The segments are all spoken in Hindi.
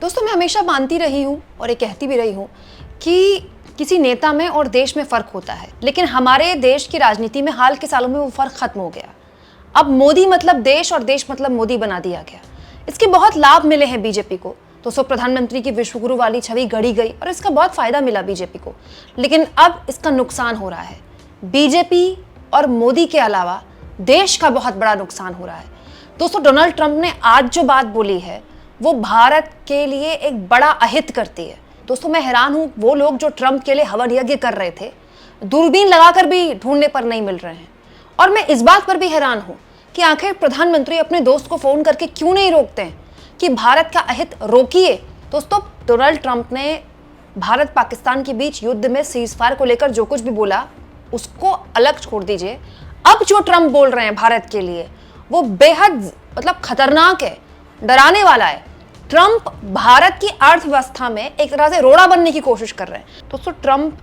दोस्तों, मैं हमेशा मानती रही हूँ और ये कहती भी रही हूँ कि किसी नेता में और देश में फ़र्क होता है, लेकिन हमारे देश की राजनीति में हाल के सालों में वो फ़र्क खत्म हो गया। अब मोदी मतलब देश और देश मतलब मोदी बना दिया गया। इसके बहुत लाभ मिले हैं बीजेपी को। दोस्तों, प्रधानमंत्री की विश्वगुरु वाली छवि गढ़ी गई और इसका बहुत फ़ायदा मिला बीजेपी को, लेकिन अब इसका नुकसान हो रहा है। बीजेपी और मोदी के अलावा देश का बहुत बड़ा नुकसान हो रहा है। दोस्तों, डोनाल्ड ट्रंप ने आज जो बात बोली है वो भारत के लिए एक बड़ा अहित करती है। दोस्तों, मैं हैरान हूं, वो लोग जो ट्रंप के लिए हवन यज्ञ कर रहे थे दूरबीन लगाकर भी ढूंढने पर नहीं मिल रहे हैं। और मैं इस बात पर भी हैरान हूं कि आखिर प्रधानमंत्री अपने दोस्त को फोन करके क्यों नहीं रोकते हैं कि भारत का अहित रोकिए। दोस्तों, डोनाल्ड ट्रंप ने भारत पाकिस्तान के बीच युद्ध में सीजफायर को लेकर जो कुछ भी बोला उसको अलग छोड़ दीजिए। अब जो ट्रंप बोल रहे हैं भारत के लिए वो बेहद खतरनाक है, डराने वाला है। ट्रंप भारत की अर्थव्यवस्था में एक तरह से रोड़ा बनने की कोशिश कर रहे हैं। दोस्तों, ट्रंप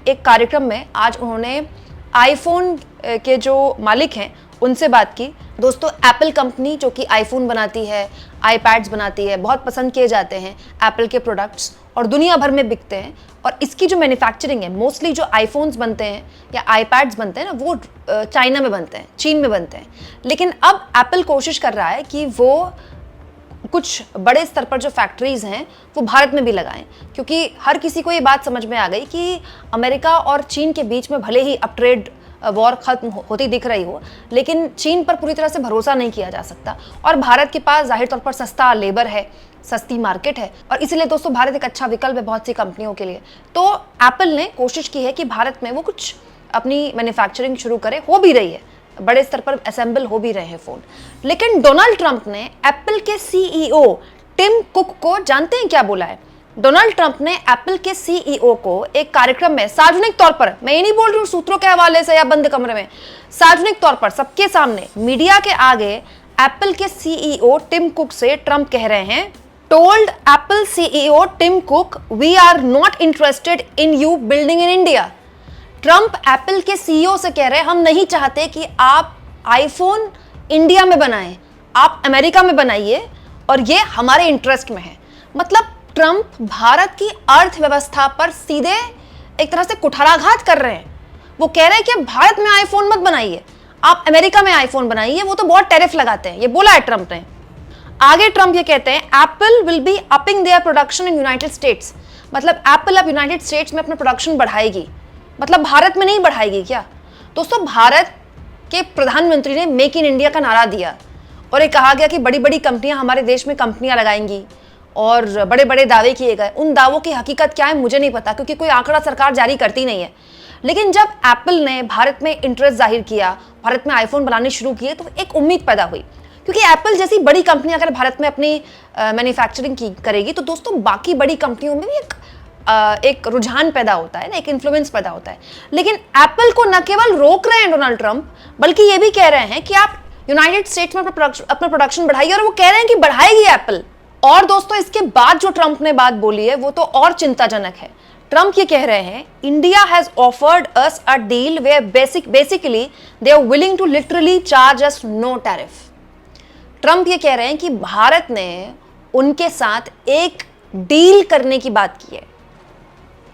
एक कार्यक्रम में आज उन्होंने आईफोन के जो मालिक हैं उनसे बात की। दोस्तों, एप्पल कंपनी जो कि आईफोन बनाती है, आईपैड्स बनाती है, बहुत पसंद किए जाते हैं एप्पल के प्रोडक्ट्स और दुनिया भर में बिकते हैं। और इसकी जो मैन्युफैक्चरिंग है, मोस्टली जो आईफोन्स बनते हैं या आईपैड्स बनते हैं ना, वो चाइना में बनते हैं, चीन में बनते हैं। लेकिन अब एप्पल कोशिश कर रहा है कि वो कुछ बड़े स्तर पर जो फैक्ट्रीज हैं वो भारत में भी लगाएं, क्योंकि हर किसी को ये बात समझ में आ गई कि अमेरिका और चीन के बीच में भले ही अब ट्रेड वॉर खत्म होती दिख रही हो, लेकिन चीन पर पूरी तरह से भरोसा नहीं किया जा सकता। और भारत के पास जाहिर तौर पर सस्ता लेबर है, सस्ती मार्केट है, और इसीलिए दोस्तों भारत एक अच्छा विकल्प है बहुत सी कंपनियों के लिए। तो एप्पल ने कोशिश की है कि भारत में वो कुछ अपनी मैन्युफैक्चरिंग शुरू करे, हो भी रही है, बड़े स्तर पर असेंबल हो भी रहे हैं फोन। लेकिन डोनाल्ड ट्रंप ने एप्पल के सीईओ टिम कुक को जानते हैं क्या बोला है? डोनाल्ड ट्रंप ने एप्पल के सीईओ को एक कार्यक्रम में सार्वजनिक तौर पर, मैं ये नहीं बोल रही हूँ सूत्रों के हवाले से या बंद कमरे में, सार्वजनिक तौर पर सबके सामने मीडिया के आगे एप्पल के सीईओ टिम कुक से ट्रंप कह रहे हैं, told Apple CEO Tim Cook we are not interested in you building in India. Trump Apple के सीईओ से कह रहे हैं हम नहीं चाहते कि आप आईफोन इंडिया में बनाएं, आप अमेरिका में बनाइए और ये हमारे इंटरेस्ट में है। मतलब ट्रंप भारत की अर्थव्यवस्था पर सीधे एक तरह से कुठाराघात कर रहे हैं। वो कह रहे हैं कि भारत में आईफोन मत बनाइए, आप अमेरिका में आईफोन बनाइए, वो तो बहुत टैरिफ लगाते हैं। ये बोला है ट्रंप ने। आगे ट्रंप ये कहते हैं Apple will be upping their production in United states. मतलब एप्पल अब यूनाइटेड स्टेट्स में अपना प्रोडक्शन बढ़ाएगी, मतलब भारत में नहीं बढ़ाएगी क्या? दोस्तों, भारत के प्रधानमंत्री ने मेक इन इंडिया का नारा दिया और ये कहा गया कि बड़ी बड़ी कंपनियां हमारे देश में कंपनियां लगाएंगी और बड़े बड़े दावे किए गए। उन दावों की हकीकत क्या है मुझे नहीं पता, क्योंकि कोई आंकड़ा सरकार जारी करती नहीं है। लेकिन जब एप्पल ने भारत में इंटरेस्ट जाहिर किया, भारत में आईफोन बनाने शुरू किए, तो एक उम्मीद पैदा हुई, क्योंकि एप्पल जैसी बड़ी कंपनी अगर भारत में अपनी मैन्युफैक्चरिंग की करेगी तो दोस्तों बाकी बड़ी कंपनियों में भी एक रुझान पैदा होता है ना, एक इन्फ्लुएंस पैदा होता है। लेकिन एप्पल को न केवल रोक रहे हैं डोनाल्ड ट्रंप, बल्कि ये भी कह रहे हैं कि आप यूनाइटेड स्टेट्स में अपना प्रोडक्शन बढ़ाइए, और वो कह रहे हैं कि बढ़ाएगी एप्पल। और दोस्तों, इसके बाद जो ट्रंप ने बात बोली है वो तो और चिंताजनक है। ट्रंप ये कह रहे हैं India has offered us a deal where basically they are willing to literally charge us no tariff. Trump ये कह रहे हैं कि भारत ने उनके साथ एक डील करने की बात की है,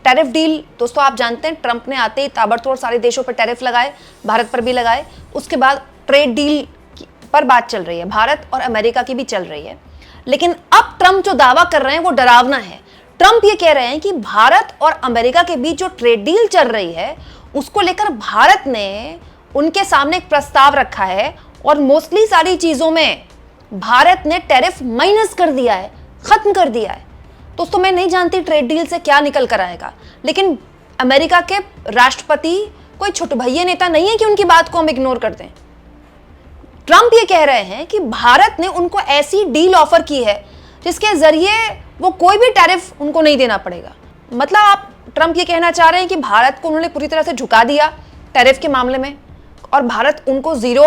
टैरिफ डील। दोस्तों, आप जानते हैं ट्रंप ने आते ही ताबड़तोड़ सारे देशों पर टैरिफ लगाए, भारत पर भी लगाए। उसके बाद ट्रेड डील पर बात चल रही है, भारत और अमेरिका की भी चल रही है। लेकिन अब ट्रंप जो दावा कर रहे हैं वो डरावना है। ट्रंप ये कह रहे हैं कि भारत और अमेरिका के बीच जो ट्रेड डील चल रही है उसको लेकर भारत ने उनके सामने एक प्रस्ताव रखा है और मोस्टली सारी चीजों में भारत ने टैरिफ माइनस कर दिया है, खत्म कर दिया है। दोस्तों, मैं नहीं जानती ट्रेड डील से क्या निकल कर आएगा, लेकिन अमेरिका के राष्ट्रपति कोई छुटभैये नेता नहीं है कि उनकी बात को हम इग्नोर कर दें। ट्रंप ये कह रहे हैं कि भारत ने उनको ऐसी डील ऑफर की है जिसके जरिए वो कोई भी टैरिफ उनको नहीं देना पड़ेगा। मतलब आप ट्रंप ये कहना चाह रहे हैं कि भारत को उन्होंने पूरी तरह से झुका दिया टैरिफ के मामले में और भारत उनको जीरो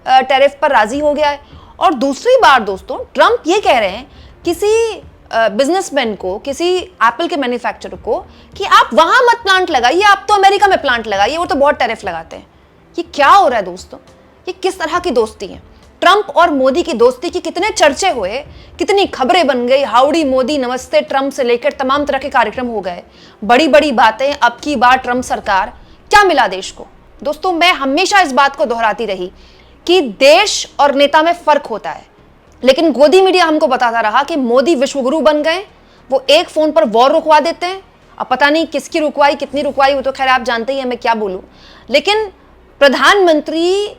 टैरिफ पर राजी हो गया है। और दूसरी बात दोस्तों, ट्रंप ये कह रहे हैं किसी बिजनेसमैन को, किसी एप्पल के मैन्युफैक्चरर को कि आप वहां मत प्लांट लगाइए, आप तो अमेरिका में प्लांट लगाइए, वो तो बहुत टैरिफ लगाते हैं। ये क्या हो रहा है दोस्तों? ये किस तरह की दोस्ती है? ट्रंप और मोदी की दोस्ती की कितने चर्चे हुए, कितनी खबरें बन गई, हाउडी मोदी, नमस्ते ट्रंप से लेकर तमाम तरह के कार्यक्रम हो गए, बड़ी बड़ी बातें। अब की बार ट्रंप सरकार, क्या मिला देश को? दोस्तों, मैं हमेशा इस बात को दोहराती रही कि देश और नेता में फर्क होता है, लेकिन गोदी मीडिया हमको बताता रहा कि मोदी विश्वगुरु बन गए, वो एक फोन पर वॉर रुकवा देते हैं। अब पता नहीं किसकी रुकवाई, कितनी रुकवाई, वो तो खैर आप जानते ही हैं, मैं क्या बोलूं। लेकिन प्रधानमंत्री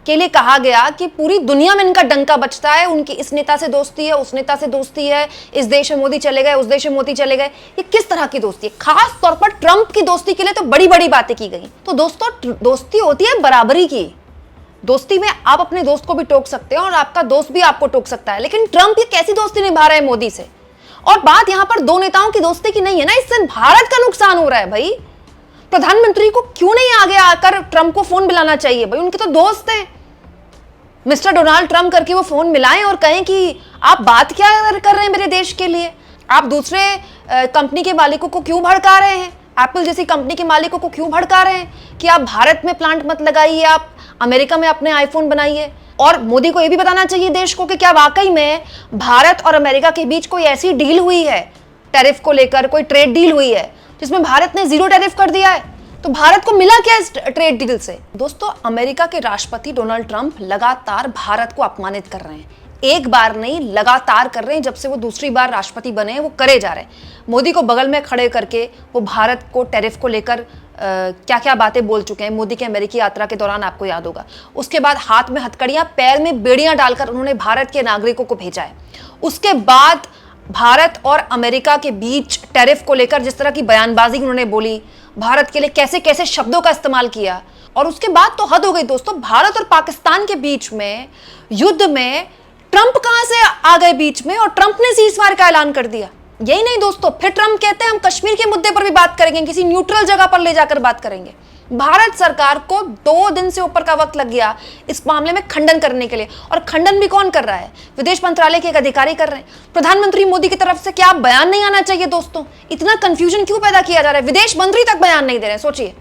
के लिए कहा गया कि पूरी दुनिया में इनका डंका बजता है, उनकी इस नेता से दोस्ती है, उस नेता से दोस्ती है, इस देश में मोदी चले गए, उस देश में मोदी चले गए। ये किस तरह की दोस्ती है? खास तौर पर ट्रंप की दोस्ती के लिए तो बड़ी बड़ी बातें की गई। तो दोस्तों, दोस्ती होती है बराबरी की। दोस्ती में आप अपने दोस्त को भी टोक सकते हैं और आपका दोस्त भी आपको टोक सकता है, लेकिन ट्रंप ये कैसी दोस्ती निभा रहे हैं मोदी से? और बात यहां पर दो नेताओं की दोस्ती की नहीं है ना, इससे भारत का नुकसान हो रहा है भाई। प्रधानमंत्री को क्यों नहीं आगे आकर ट्रंप को फोन मिलाना चाहिए भाई? उनके तो दोस्त हैं, मिस्टर डोनाल्ड ट्रंप करके वो फोन मिलाएं और कहें कि आप बात क्या कर रहे हैं मेरे देश के लिए? आप दूसरे कंपनी के मालिकों को क्यों भड़का रहे हैं? एप्पल जैसी कंपनी के मालिकों को क्यों भड़का रहे हैं कि आप भारत में प्लांट मत लगाइए, आप अमेरिका में अपने आईफोन बनाइए? और मोदी को यह भी बताना चाहिए देश को कि क्या वाकई में भारत और अमेरिका के बीच कोई ऐसी डील हुई है, टैरिफ को लेकर कोई ट्रेड डील हुई है जिसमें भारत ने 0 टैरिफ कर दिया है? तो भारत को मिला क्या इस ट्रेड डील से? दोस्तों, अमेरिका के राष्ट्रपति डोनाल्ड ट्रंप लगातार भारत को अपमानित कर रहे हैं, एक बार नहीं लगातार कर रहे हैं। जब से वो दूसरी बार राष्ट्रपति बने हैं वो करे जा रहे हैं। मोदी को बगल में खड़े करके वो भारत को टैरिफ को लेकर क्या क्या बातें बोल चुके हैं। मोदी की अमेरिकी यात्रा के दौरान आपको याद होगा, उसके बाद हाथ में हथकड़ियां, पैर में बेड़ियां डालकर उन्होंने भारत के नागरिकों को भेजा है। उसके बाद भारत और अमेरिका के बीच टैरिफ को लेकर जिस तरह की बयानबाजी उन्होंने बोली, भारत के लिए कैसे कैसे शब्दों का इस्तेमाल किया, और उसके बाद तो हद हो गई दोस्तों। भारत और पाकिस्तान के बीच में युद्ध में ट्रंप कहां से आ गए बीच में, और ट्रंप ने सीज़फायर का ऐलान कर दिया। यही नहीं दोस्तों, फिर ट्रंप कहते हैं हम कश्मीर के मुद्दे पर भी बात करेंगे, किसी न्यूट्रल जगह पर ले जाकर बात करेंगे। भारत सरकार को 2 दिन से ऊपर का वक्त लग गया इस मामले में खंडन करने के लिए, और खंडन भी कौन कर रहा है? विदेश मंत्रालय के एक अधिकारी कर रहे हैं। प्रधानमंत्री मोदी की तरफ से क्या बयान नहीं आना चाहिए दोस्तों? इतना कंफ्यूजन क्यों पैदा किया जा रहा है? विदेश मंत्री तक बयान नहीं दे रहे हैं, सोचिए।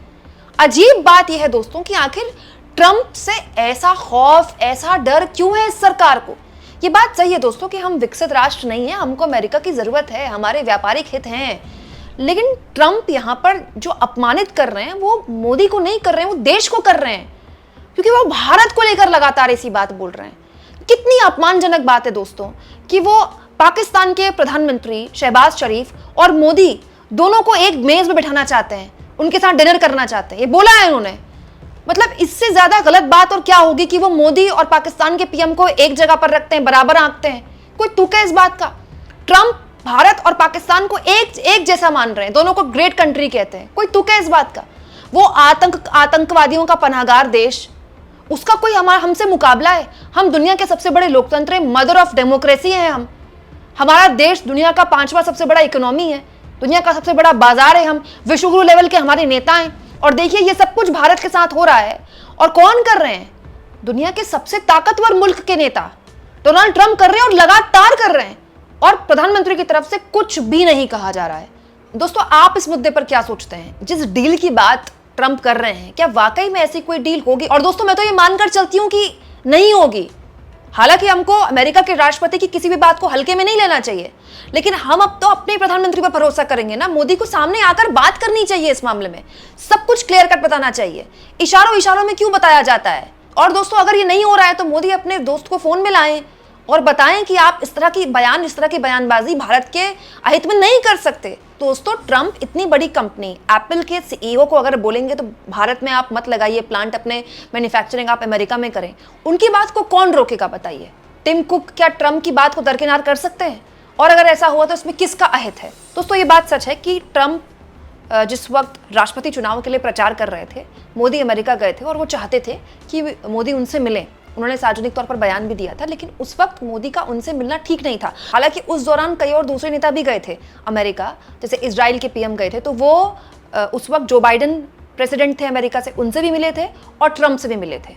अजीब बात यह है दोस्तों कि आखिर ट्रंप से ऐसा खौफ, ऐसा डर क्यों है इस सरकार को? ये बात सही है दोस्तों कि हम विकसित राष्ट्र नहीं है, हमको अमेरिका की जरूरत है, हमारे व्यापारिक हित हैं, लेकिन ट्रंप यहां पर जो अपमानित कर रहे हैं वो मोदी को नहीं कर रहे हैं, वो देश को कर रहे हैं, क्योंकि वो भारत को लेकर लगातार ऐसी बात बोल रहे हैं। कितनी अपमानजनक बात है दोस्तों कि वो पाकिस्तान के प्रधानमंत्री शहबाज शरीफ और मोदी दोनों को एक मेज में बिठाना चाहते हैं, उनके साथ डिनर करना चाहते हैं, ये बोला है उन्होंने। मतलब इससे ज्यादा गलत बात और क्या होगी कि वो मोदी और पाकिस्तान के पीएम को एक जगह पर रखते हैं, बराबर आंकते हैं। कोई तुक है इस बात का? ट्रंप भारत और पाकिस्तान को एक जैसा मान रहे हैं, दोनों को ग्रेट कंट्री कहते हैं। कोई तुक है इस बात का? वो आतंकवादियों का पनाहगार देश, उसका कोई हमसे मुकाबला है? हम दुनिया के सबसे बड़े लोकतंत्र, मदर ऑफ डेमोक्रेसी है हम। हमारा देश दुनिया का 5वां सबसे बड़ा इकोनॉमी है, दुनिया का सबसे बड़ा बाजार है, हम विश्वगुरु लेवल के हमारे नेता हैं। और देखिए ये सब कुछ भारत के साथ हो रहा है, और कौन कर रहे हैं? दुनिया के सबसे ताकतवर मुल्क के नेता डोनाल्ड ट्रंप कर रहे हैं, और लगातार कर रहे हैं, और प्रधानमंत्री की तरफ से कुछ भी नहीं कहा जा रहा है। दोस्तों, आप इस मुद्दे पर क्या सोचते हैं? जिस डील की बात ट्रंप कर रहे हैं, क्या वाकई में ऐसी कोई डील होगी? और दोस्तों, मैं तो ये मानकर चलती हूं कि नहीं होगी। हालांकि हमको अमेरिका के राष्ट्रपति की किसी भी बात को हल्के में नहीं लेना चाहिए, लेकिन हम अब तो अपने प्रधानमंत्री पर भरोसा करेंगे ना। मोदी को सामने आकर बात करनी चाहिए, इस मामले में सब कुछ क्लियर कट बताना चाहिए। इशारों इशारों में क्यों बताया जाता है? और दोस्तों, अगर ये नहीं हो रहा है तो मोदी अपने दोस्त को फोन में लाएं और बताएं कि आप इस तरह की बयानबाजी भारत के अहित में नहीं कर सकते। दोस्तों, ट्रंप इतनी बड़ी कंपनी एप्पल के सीईओ को अगर बोलेंगे तो भारत में आप मत लगाइए प्लांट, अपने मैन्युफैक्चरिंग आप अमेरिका में करें, उनकी बात को कौन रोकेगा बताइए? टिम कुक क्या ट्रंप की बात को दरकिनार कर सकते हैं? और अगर ऐसा हुआ तो इसमें किसका अहित है? दोस्तों, ये बात सच है कि ट्रंप जिस वक्त राष्ट्रपति चुनाव के लिए प्रचार कर रहे थे, मोदी अमेरिका गए थे और वो चाहते थे कि मोदी उनसे मिलें। उन्होंने सार्वजनिक तौर पर बयान भी दिया था, लेकिन उस वक्त मोदी का उनसे मिलना ठीक नहीं था। हालांकि उस दौरान कई और दूसरे नेता भी गए थे अमेरिका, जैसे इजराइल के पीएम गए थे, तो वो उस वक्त जो बाइडेन प्रेसिडेंट थे अमेरिका से, उनसे भी मिले थे और ट्रंप से भी मिले थे।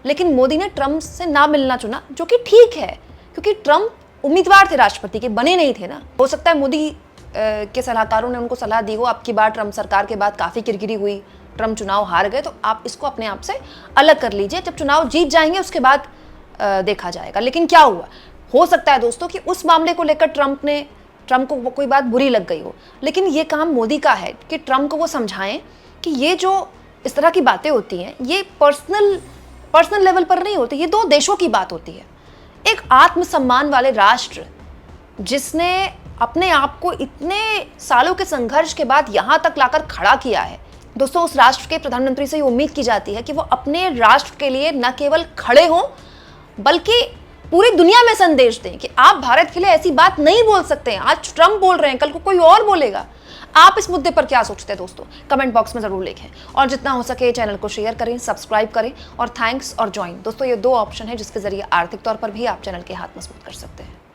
लेकिन मोदी ने ट्रंप से ना मिलना चुना, जो कि ठीक है, क्योंकि ट्रंप उम्मीदवार थे राष्ट्रपति के, बने नहीं थे ना। हो सकता है मोदी के सलाहकारों ने उनको सलाह दी हो, अब की बार ट्रंप सरकार के बाद काफ़ी किरकिरी हुई, ट्रंप चुनाव हार गए, तो आप इसको अपने आप से अलग कर लीजिए। जब चुनाव जीत जाएंगे उसके बाद देखा जाएगा। लेकिन क्या हुआ, हो सकता है दोस्तों कि उस मामले को लेकर ट्रंप को कोई बात बुरी लग गई हो, लेकिन ये काम मोदी का है कि ट्रंप को वो समझाएं कि ये जो इस तरह की बातें होती हैं ये पर्सनल लेवल पर नहीं होती, ये दो देशों की बात होती है। एक आत्मसम्मान वाले राष्ट्र जिसने अपने आप को इतने सालों के संघर्ष के बाद यहां तक लाकर खड़ा किया है दोस्तों, उस राष्ट्र के प्रधानमंत्री से ये उम्मीद की जाती है कि वो अपने राष्ट्र के लिए न केवल खड़े हों बल्कि पूरी दुनिया में संदेश दें कि आप भारत के लिए ऐसी बात नहीं बोल सकते हैं। आज ट्रंप बोल रहे हैं, कल को कोई और बोलेगा। आप इस मुद्दे पर क्या सोचते हैं दोस्तों, कमेंट बॉक्स में जरूर लिखें और जितना हो सके चैनल को शेयर करें, सब्सक्राइब करें और थैंक्स और ज्वाइन। दोस्तों ये दो ऑप्शन है जिसके जरिए आर्थिक तौर पर भी आप चैनल के हाथ मजबूत कर सकते हैं।